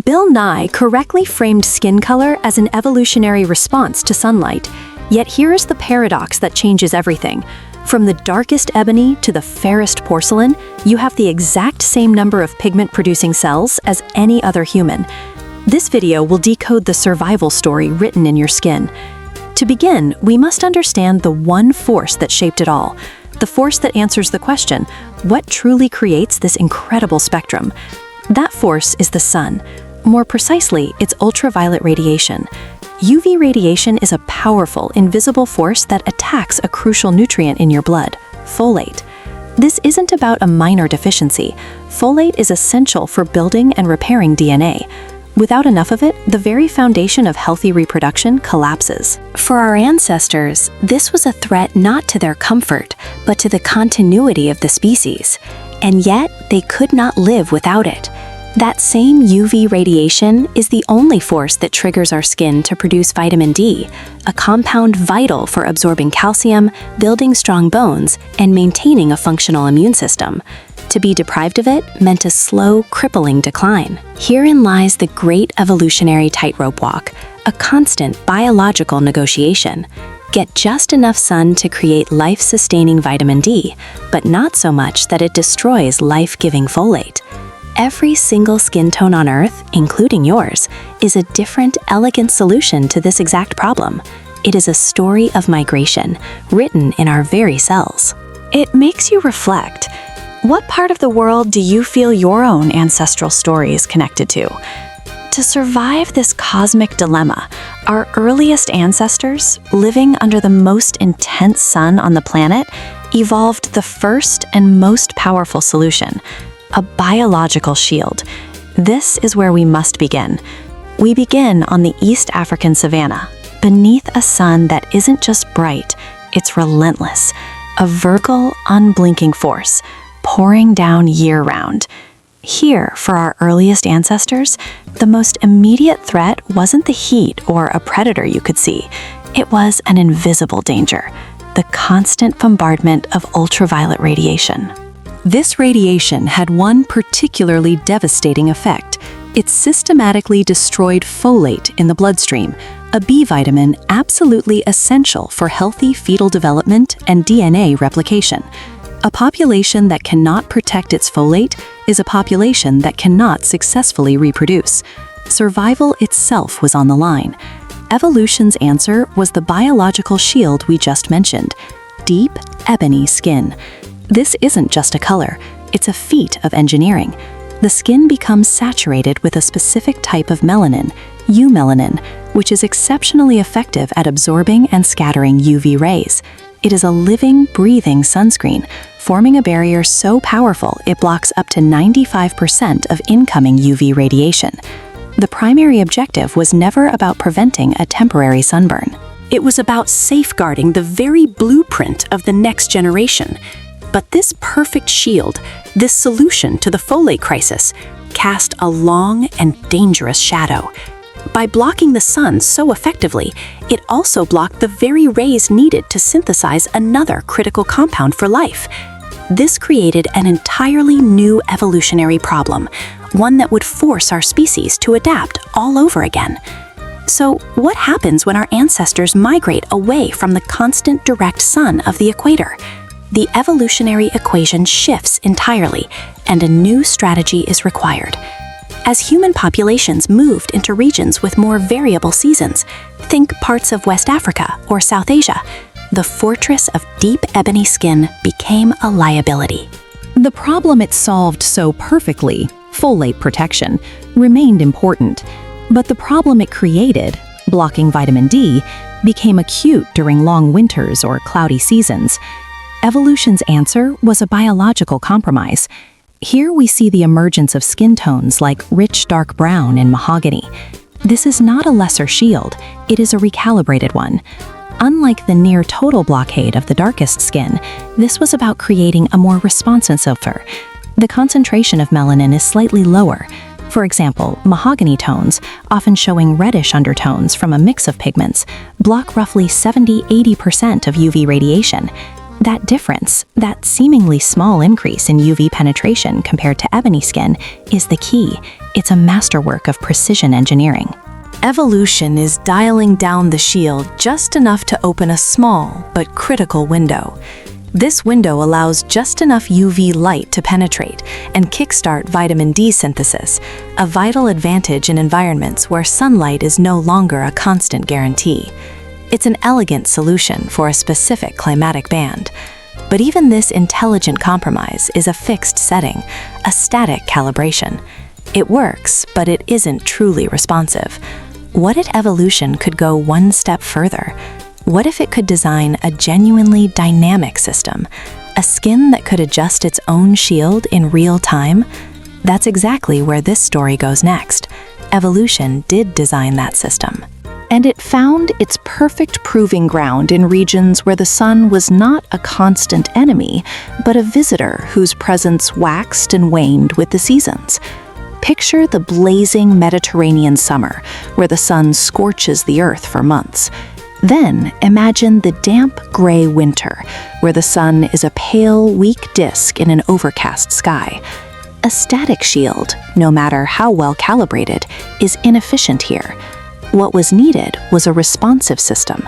Bill Nye correctly framed skin color as an evolutionary response to sunlight. Yet here's the paradox that changes everything. From the darkest ebony to the fairest porcelain, you have the exact same number of pigment-producing cells as any other human. This video will decode the survival story written in your skin. To begin, we must understand the one force that shaped it all. The force that answers the question, what truly creates this incredible spectrum? That force is the sun. More precisely, it's ultraviolet radiation. UV radiation is a powerful, invisible force that attacks a crucial nutrient in your blood, folate. This isn't about a minor deficiency. Folate is essential for building and repairing DNA. Without enough of it, the very foundation of healthy reproduction collapses. For our ancestors, this was a threat not to their comfort, but to the continuity of the species. And yet, they could not live without it. That same UV radiation is the only force that triggers our skin to produce vitamin D, a compound vital for absorbing calcium, building strong bones, and maintaining a functional immune system. To be deprived of it meant a slow, crippling decline. Herein lies the great evolutionary tightrope walk, a constant biological negotiation. Get just enough sun to create life-sustaining vitamin D, but not so much that it destroys life-giving folate. Every single skin tone on Earth, including yours, is a different, elegant solution to this exact problem. It is a story of migration, written in our very cells. It makes you reflect. What part of the world do you feel your own ancestral story is connected to? To survive this cosmic dilemma, our earliest ancestors, living under the most intense sun on the planet, evolved the first and most powerful solution: a biological shield. This is where we must begin. We begin on the East African savanna, beneath a sun that isn't just bright, it's relentless, a vertical, unblinking force, pouring down year-round. Here, for our earliest ancestors, the most immediate threat wasn't the heat or a predator you could see. It was an invisible danger, the constant bombardment of ultraviolet radiation. This radiation had one particularly devastating effect. It systematically destroyed folate in the bloodstream, a B vitamin absolutely essential for healthy fetal development and DNA replication. A population that cannot protect its folate is a population that cannot successfully reproduce. Survival itself was on the line. Evolution's answer was the biological shield we just mentioned: deep, ebony skin. This isn't just a color, it's a feat of engineering. The skin becomes saturated with a specific type of melanin, eumelanin, which is exceptionally effective at absorbing and scattering UV rays. It is a living, breathing sunscreen, forming a barrier so powerful it blocks up to 95% of incoming UV radiation. The primary objective was never about preventing a temporary sunburn. It was about safeguarding the very blueprint of the next generation. But this perfect shield, this solution to the folate crisis, cast a long and dangerous shadow. By blocking the sun so effectively, it also blocked the very rays needed to synthesize another critical compound for life. This created an entirely new evolutionary problem, one that would force our species to adapt all over again. So, what happens when our ancestors migrate away from the constant direct sun of the equator? The evolutionary equation shifts entirely, and a new strategy is required. As human populations moved into regions with more variable seasons, think parts of West Africa or South Asia, the fortress of deep ebony skin became a liability. The problem it solved so perfectly, folate protection, remained important, but the problem it created, blocking vitamin D, became acute during long winters or cloudy seasons. Evolution's answer was a biological compromise. Here we see the emergence of skin tones like rich dark brown and mahogany. This is not a lesser shield, it is a recalibrated one. Unlike the near-total blockade of the darkest skin, this was about creating a more responsive filter. The concentration of melanin is slightly lower. For example, mahogany tones, often showing reddish undertones from a mix of pigments, block roughly 70–80% of UV radiation. That difference, that seemingly small increase in UV penetration compared to ebony skin, is the key. It's a masterwork of precision engineering. Evolution is dialing down the shield just enough to open a small but critical window. This window allows just enough UV light to penetrate and kickstart vitamin D synthesis, a vital advantage in environments where sunlight is no longer a constant guarantee. It's an elegant solution for a specific climatic band. But even this intelligent compromise is a fixed setting, a static calibration. It works, but it isn't truly responsive. What if evolution could go one step further? What if it could design a genuinely dynamic system, a skin that could adjust its own shield in real time? That's exactly where this story goes next. Evolution did design that system. And it found its perfect proving ground in regions where the sun was not a constant enemy, but a visitor whose presence waxed and waned with the seasons. Picture the blazing Mediterranean summer, where the sun scorches the earth for months. Then imagine the damp gray winter, where the sun is a pale, weak disk in an overcast sky. A static shield, no matter how well calibrated, is inefficient here. What was needed was a responsive system.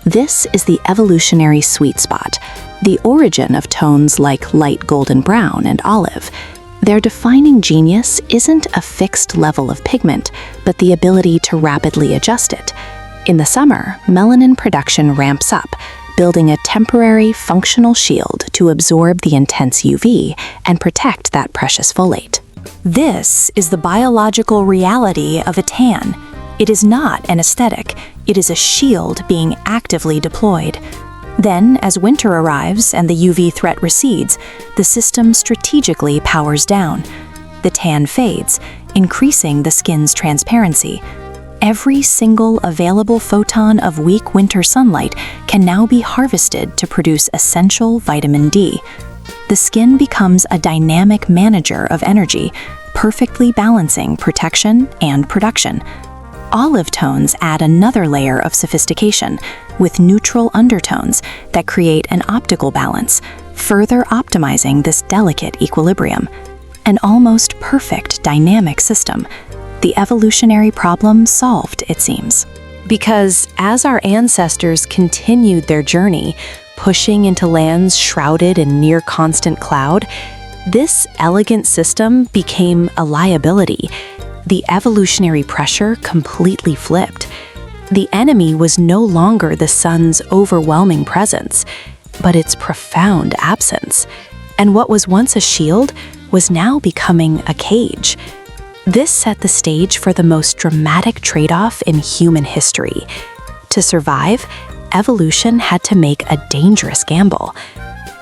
This is the evolutionary sweet spot, the origin of tones like light golden brown and olive. Their defining genius isn't a fixed level of pigment, but the ability to rapidly adjust it. In the summer, melanin production ramps up, building a temporary functional shield to absorb the intense UV and protect that precious folate. This is the biological reality of a tan. It is not an aesthetic, it is a shield being actively deployed. Then, as winter arrives and the UV threat recedes, the system strategically powers down. The tan fades, increasing the skin's transparency. Every single available photon of weak winter sunlight can now be harvested to produce essential vitamin D. The skin becomes a dynamic manager of energy, perfectly balancing protection and production. Olive tones add another layer of sophistication, with neutral undertones that create an optical balance, further optimizing this delicate equilibrium. An almost perfect dynamic system. The evolutionary problem solved, it seems. Because as our ancestors continued their journey, pushing into lands shrouded in near-constant cloud, this elegant system became a liability. The evolutionary pressure completely flipped. The enemy was no longer the sun's overwhelming presence, but its profound absence. And what was once a shield was now becoming a cage. This set the stage for the most dramatic trade-off in human history. To survive, evolution had to make a dangerous gamble.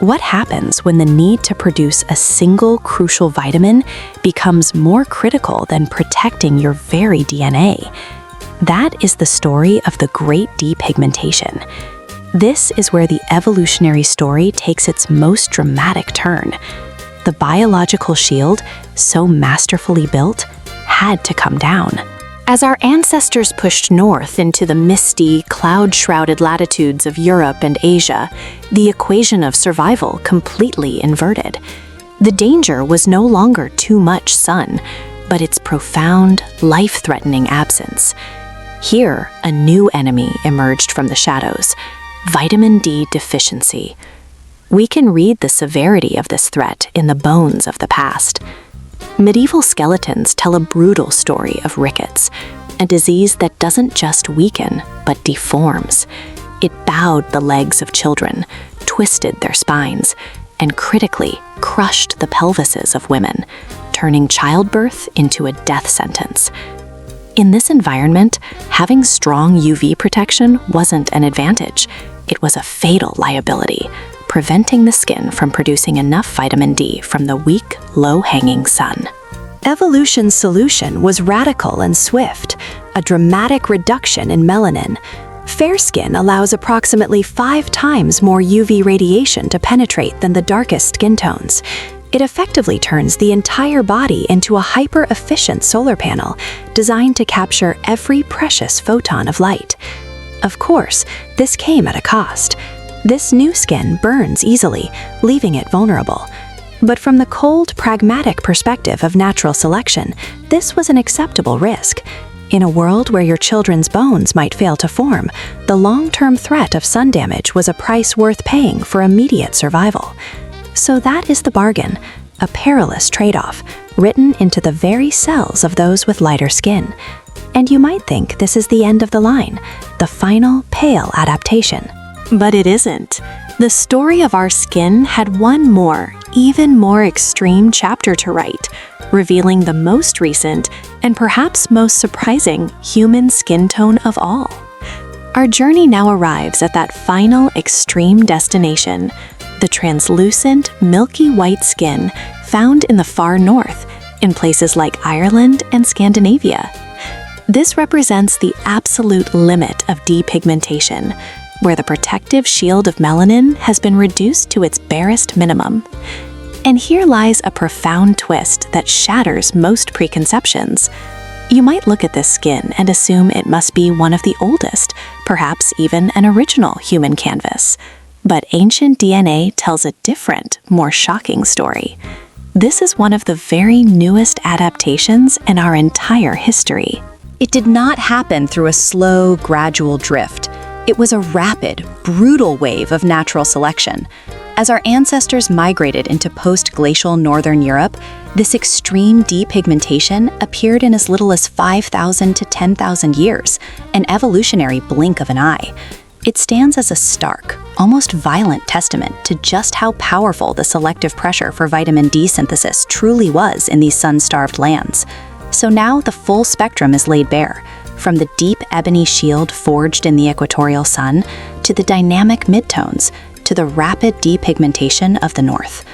What happens when the need to produce a single crucial vitamin becomes more critical than protecting your very DNA? That is the story of the Great Depigmentation. This is where the evolutionary story takes its most dramatic turn. The biological shield, so masterfully built, had to come down. As our ancestors pushed north into the misty, cloud-shrouded latitudes of Europe and Asia, the equation of survival completely inverted. The danger was no longer too much sun, but its profound, life-threatening absence. Here, a new enemy emerged from the shadows: vitamin D deficiency. We can read the severity of this threat in the bones of the past. Medieval skeletons tell a brutal story of rickets, a disease that doesn't just weaken, but deforms. It bowed the legs of children, twisted their spines, and critically crushed the pelvises of women, turning childbirth into a death sentence. In this environment, having strong UV protection wasn't an advantage. It was a fatal liability, preventing the skin from producing enough vitamin D from the weak, low-hanging sun. Evolution's solution was radical and swift, a dramatic reduction in melanin. Fair skin allows approximately 5 times more UV radiation to penetrate than the darkest skin tones. It effectively turns the entire body into a hyper-efficient solar panel designed to capture every precious photon of light. Of course, this came at a cost. This new skin burns easily, leaving it vulnerable. But from the cold, pragmatic perspective of natural selection, this was an acceptable risk. In a world where your children's bones might fail to form, the long-term threat of sun damage was a price worth paying for immediate survival. So that is the bargain, a perilous trade-off, written into the very cells of those with lighter skin. And you might think this is the end of the line, the final pale adaptation. But it isn't. The story of our skin had one more, even more extreme chapter to write, revealing the most recent and perhaps most surprising human skin tone of all. Our journey now arrives at that final extreme destination, the translucent, milky white skin found in the far north, in places like Ireland and Scandinavia. This represents the absolute limit of depigmentation, where the protective shield of melanin has been reduced to its barest minimum. And here lies a profound twist that shatters most preconceptions. You might look at this skin and assume it must be one of the oldest, perhaps even an original human canvas. But ancient DNA tells a different, more shocking story. This is one of the very newest adaptations in our entire history. It did not happen through a slow, gradual drift. It was a rapid, brutal wave of natural selection. As our ancestors migrated into post-glacial northern Europe, this extreme depigmentation appeared in as little as 5,000 to 10,000 years, an evolutionary blink of an eye. It stands as a stark, almost violent testament to just how powerful the selective pressure for vitamin D synthesis truly was in these sun-starved lands. So now the full spectrum is laid bare, from the deep ebony shield forged in the equatorial sun, to the dynamic midtones, to the rapid depigmentation of the north.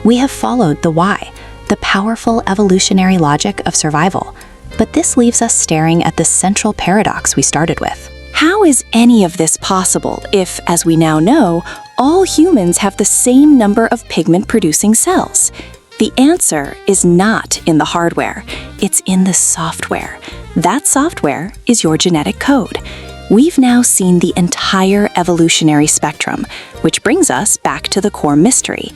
We have followed the why, the powerful evolutionary logic of survival, but this leaves us staring at the central paradox we started with. How is any of this possible if, as we now know, all humans have the same number of pigment-producing cells? The answer is not in the hardware, it's in the software. That software is your genetic code. We've now seen the entire evolutionary spectrum, which brings us back to the core mystery.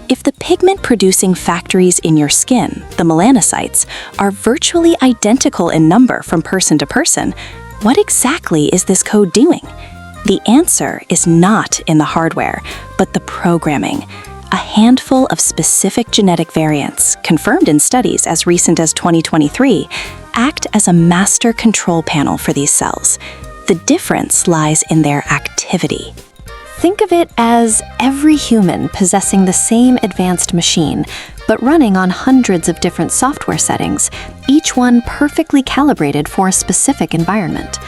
If the pigment-producing factories in your skin, the melanocytes, are virtually identical in number from person to person, what exactly is this code doing? The answer is not in the hardware, but the programming. A handful of specific genetic variants, confirmed in studies as recent as 2023, act as a master control panel for these cells. The difference lies in their activity. Think of it as every human possessing the same advanced machine, but running on hundreds of different software settings, each one perfectly calibrated for a specific environment.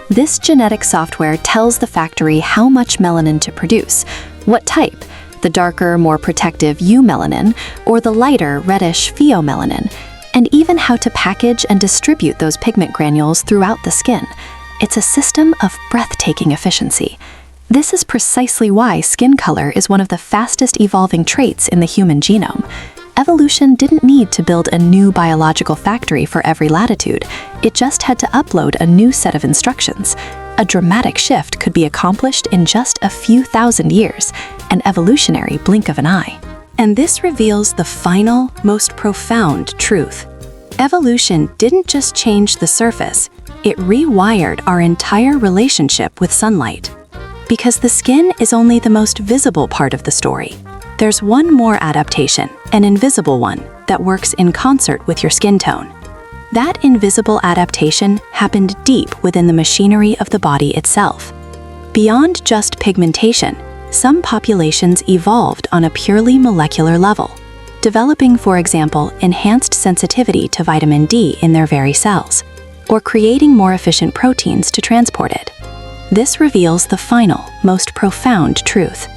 This genetic software tells the factory how much melanin to produce, what type, the darker, more protective eumelanin, or the lighter, reddish pheomelanin, and even how to package and distribute those pigment granules throughout the skin. It's a system of breathtaking efficiency. This is precisely why skin color is one of the fastest evolving traits in the human genome. Evolution didn't need to build a new biological factory for every latitude. It just had to upload a new set of instructions. A dramatic shift could be accomplished in just a few thousand years, an evolutionary blink of an eye. And this reveals the final, most profound truth. Evolution didn't just change the surface, it rewired our entire relationship with sunlight. Because the skin is only the most visible part of the story. There's one more adaptation, an invisible one, that works in concert with your skin tone. That invisible adaptation happened deep within the machinery of the body itself. Beyond just pigmentation, some populations evolved on a purely molecular level, developing, for example, enhanced sensitivity to vitamin D in their very cells, or creating more efficient proteins to transport it. This reveals the final, most profound truth.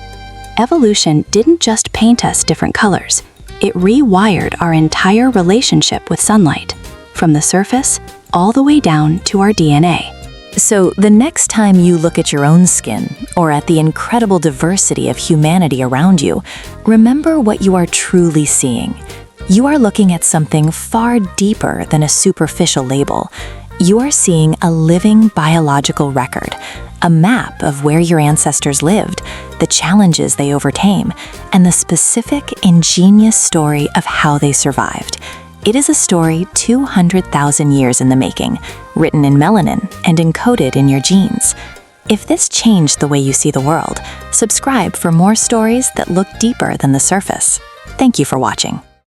Evolution didn't just paint us different colors, it rewired our entire relationship with sunlight, from the surface all the way down to our DNA. So the next time you look at your own skin, or at the incredible diversity of humanity around you, remember what you are truly seeing. You are looking at something far deeper than a superficial label. You are seeing a living biological record, a map of where your ancestors lived, the challenges they overcame, and the specific, ingenious story of how they survived. It is a story 200,000 years in the making, written in melanin and encoded in your genes. If this changed the way you see the world, subscribe for more stories that look deeper than the surface. Thank you for watching.